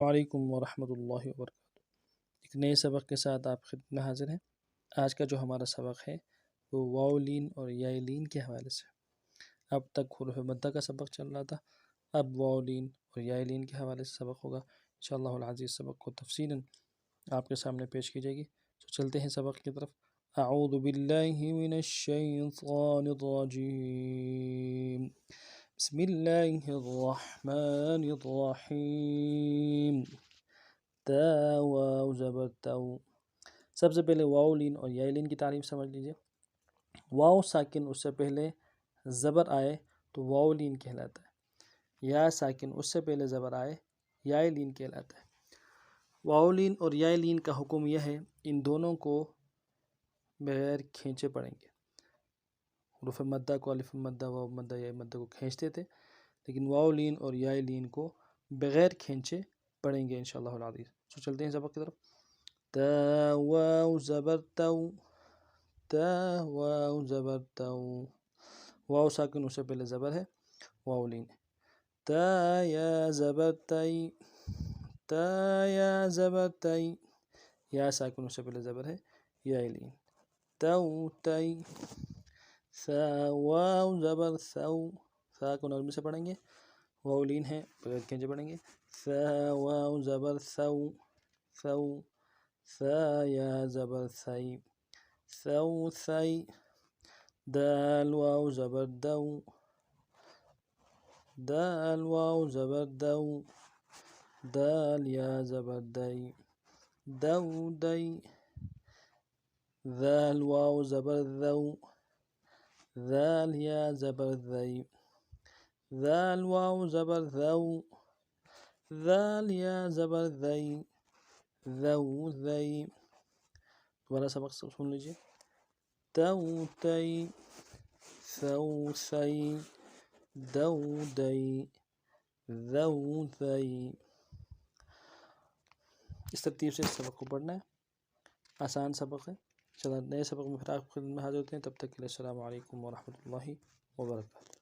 وعلیکم ورحمۃ اللہ وبرکاتہ۔ ایک نئے سبق کے ساتھ آپ خدمت میں حاضر ہیں۔ آج کا جو ہمارا سبق ہے وہ واو لین اور یا لین کے حوالے سے۔ اب تک حروف مدہ کا سبق چل رہا تھا، اب واو لین اور یا لین کے حوالے سے سبق ہوگا۔ انشاءاللہ العزیز سبق کو تفصیلاً آپ کے سامنے پیش کی جائے گی۔ تو چلتے ہیں سبق کی طرف۔ اعوذ باللہ من الشیطان الرجیم، بسم اللہ الرحمن الرحیم۔ تا واو زبر تو۔ سب سے پہلے واو لین اور یا لین کی تعریف سمجھ لیجئے۔ واو ساکن اس سے پہلے زبر آئے تو واو لین کہلاتا ہے، یا ساکن اس سے پہلے زبر آئے یا لین کہلاتا ہے۔ واو لین اور یا لین کا حکم یہ ہے، ان دونوں کو بغیر کھینچے پڑھیں گے۔ حروف مدہ کو الف مدہ، واو مدہ، یا مدہ کو کھینچتے تھے، لیکن واو لین اور یا لین کو بغیر کھینچے پڑھیں گے انشاءاللہ العزیز۔ تو چلتے ہیں سبق کی طرف۔ تا واو زبر تو، تا واو زبر تو۔ واو ساکن اس سے پہلے زبر ہے، واو لین ہے۔ تا یا زبر تی، تا یا زبر تی۔ یا ساکن اس سے پہلے زبر ہے، یا لین۔ تو تی۔ ثا واو زبر ثو، ثا کو نرمی سے پڑھیں گے، واو لین ہے بغیر کھینچے پڑھیں گے۔ ثا واو زبر ثو، ثو۔ ثا یا زبر ثی، ثو ثی۔ دال واو زبر دو، دال واو زبر دو۔ دال یا زبر دی، دو دی۔ ذال واو زبر ذو، ذال یا زبر ذی، ذال واو زبر ذو۔ ذال یا زبر ذی، ذو ذی۔ دوبارہ سبق سن لیجیے۔ تو تی، ثو ثی، دو دی، ذو ذی۔ اس ترتیب سے اس سبق کو پڑھنا ہے، آسان سبق ہے۔ چلو نئے سبق میں پھر آپ خدمت میں حاضر ہوتے ہیں، تب تک کے لیے السلام علیکم ورحمۃ اللہ وبرکاتہ۔